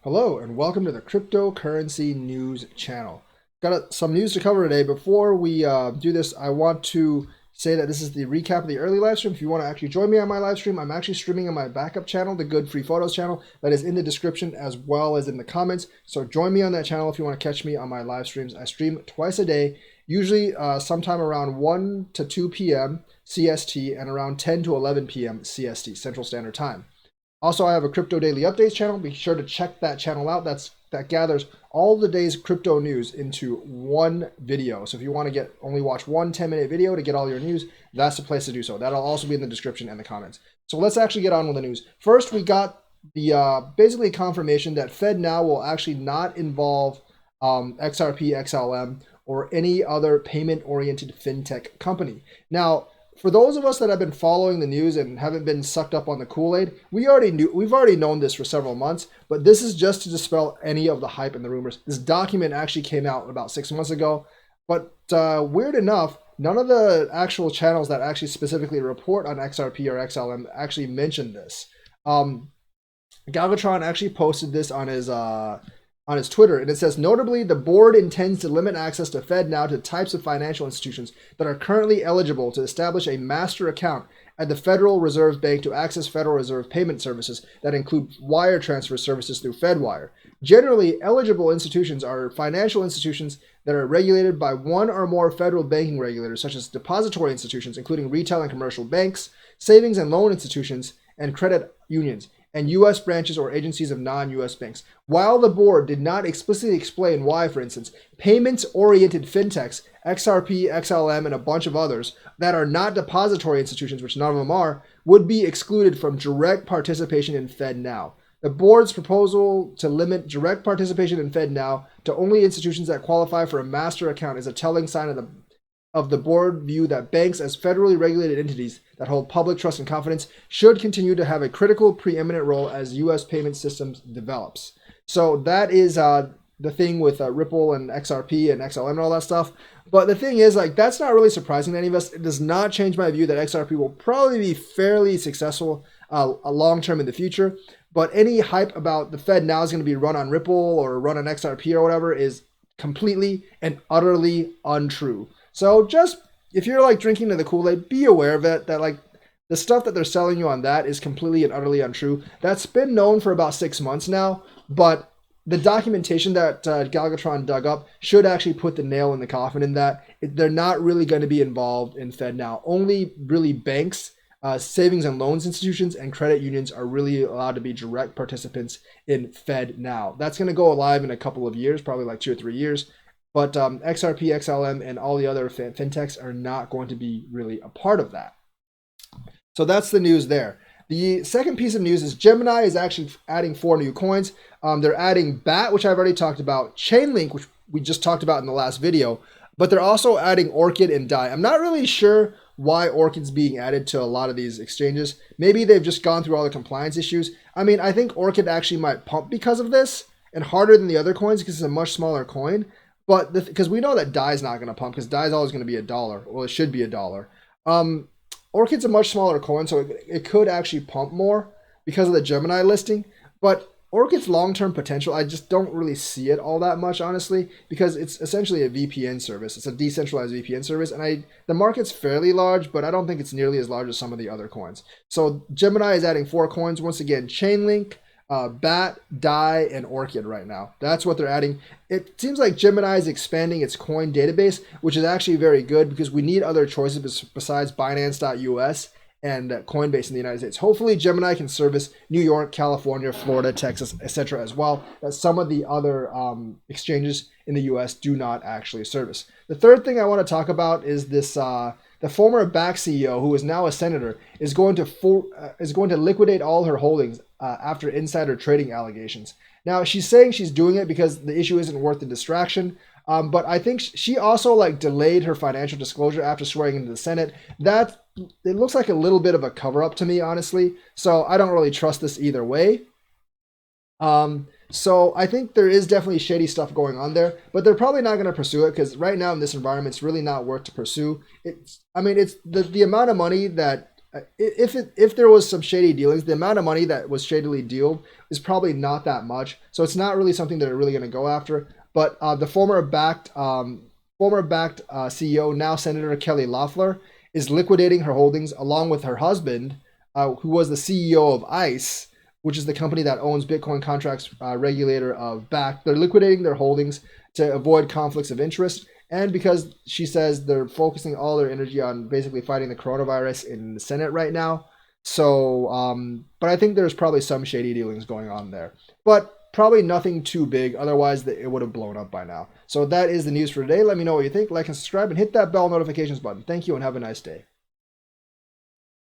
Hello and welcome to the Cryptocurrency News channel. Got some news to cover today. Before we do this, I want to say that this is the recap of the early live stream. If you want to actually join me on my live stream, I'm actually streaming on my backup channel, the Good Free Photos channel, that is in the description as well as in the comments. So join me on that channel if you want to catch me on my live streams. I stream twice a day, usually sometime around 1 to 2 p.m. CST and around 10 to 11 p.m. CST, Central Standard Time. Also, I have a Crypto Daily Updates channel. Be sure to check that channel out. That gathers all the day's crypto news into one video. So if you want to only watch one 10-minute video to get all your news, that's the place to do so. That'll also be in the description and the comments. So let's actually get on with the news. First, we got the basically confirmation that Fednow will actually not involve XRP, XLM, or any other payment-oriented fintech company. Now, for those of us that have been following the news and haven't been sucked up on the Kool-Aid, we've already known this for several months, but this is just to dispel any of the hype and the rumors. This document actually came out about 6 months ago, but weird enough, none of the actual channels that actually specifically report on XRP or XLM actually mentioned this. Galvatron actually posted this on his Twitter, and it says, notably, the board intends to limit access to Fednow to types of financial institutions that are currently eligible to establish a master account at the Federal Reserve Bank to access Federal Reserve payment services that include wire transfer services through Fedwire. Generally, eligible institutions are financial institutions that are regulated by one or more federal banking regulators, such as depository institutions, including retail and commercial banks, savings and loan institutions, and credit unions, and U.S. branches or agencies of non-U.S. banks. While the board did not explicitly explain why, for instance, payments-oriented fintechs, XRP, XLM, and a bunch of others that are not depository institutions, which none of them are, would be excluded from direct participation in Fednow. The board's proposal to limit direct participation in Fednow to only institutions that qualify for a master account is a telling sign of the board view that banks as federally regulated entities that hold public trust and confidence should continue to have a critical preeminent role as U.S. payment systems develops. So that is the thing with Ripple and XRP and XLM and all that stuff. But the thing is, that's not really surprising to any of us. It does not change my view that XRP will probably be fairly successful long term in the future. But any hype about the Fed now is going to be run on Ripple or run on XRP or whatever is completely and utterly untrue. So just, if you're drinking to the Kool-Aid, be aware of it, that the stuff that they're selling you on that is completely and utterly untrue. That's been known for about 6 months now, but the documentation that Galvatron dug up should actually put the nail in the coffin in that they're not really going to be involved in Fednow. Only really banks, savings and loans institutions, and credit unions are really allowed to be direct participants in Fednow. That's going to go live in a couple of years, probably 2 or 3 years. But XRP, XLM, and all the other fintechs are not going to be really a part of that. So that's the news there. The second piece of news is Gemini is actually adding 4 new coins. They're adding Bakkt, which I've already talked about, Chainlink, which we just talked about in the last video, but they're also adding Orchid and Dai. I'm not really sure why Orchid's being added to a lot of these exchanges. Maybe they've just gone through all the compliance issues. I mean, I think Orchid actually might pump because of this and harder than the other coins because it's a much smaller coin. But because we know that Dai is not going to pump, because Dai is always going to be $1. Well, it should be $1. Orchid's a much smaller coin, so it could actually pump more because of the Gemini listing. But Orchid's long-term potential, I just don't really see it all that much, honestly, because it's essentially a VPN service. It's a decentralized VPN service, and the market's fairly large, but I don't think it's nearly as large as some of the other coins. So Gemini is adding 4 coins. Once again, Chainlink, Bakkt, Dai, and Orchid right now. That's what they're adding. It seems like Gemini is expanding its coin database, which is actually very good because we need other choices besides Binance.us and Coinbase in the United States. Hopefully Gemini can service New York, California, Florida, Texas, etc. as well, that some of the other exchanges in the US do not actually service. The third thing I want to talk about is this the former Bakkt CEO, who is now a senator, is going to liquidate all her holdings after insider trading allegations. Now, she's saying she's doing it because the issue isn't worth the distraction, but I think she also delayed her financial disclosure after swearing into the Senate. That it looks like a little bit of a cover-up to me, honestly. So I don't really trust this either way. So I think there is definitely shady stuff going on there, but they're probably not going to pursue it because right now in this environment, it's really not worth to pursue. It's the amount of money that if there was some shady dealings, the amount of money that was shadily dealed is probably not that much. So it's not really something they're really going to go after. But the former Bakkt CEO, now Senator Kelly Loeffler, is liquidating her holdings along with her husband, who was the CEO of ICE, which is the company that owns Bitcoin contracts regulator of Bakkt. They're liquidating their holdings to avoid conflicts of interest. And because she says they're focusing all their energy on basically fighting the coronavirus in the Senate right now. So, but I think there's probably some shady dealings going on there. But probably nothing too big. Otherwise, it would have blown up by now. So that is the news for today. Let me know what you think. Like and subscribe and hit that bell notifications button. Thank you and have a nice day.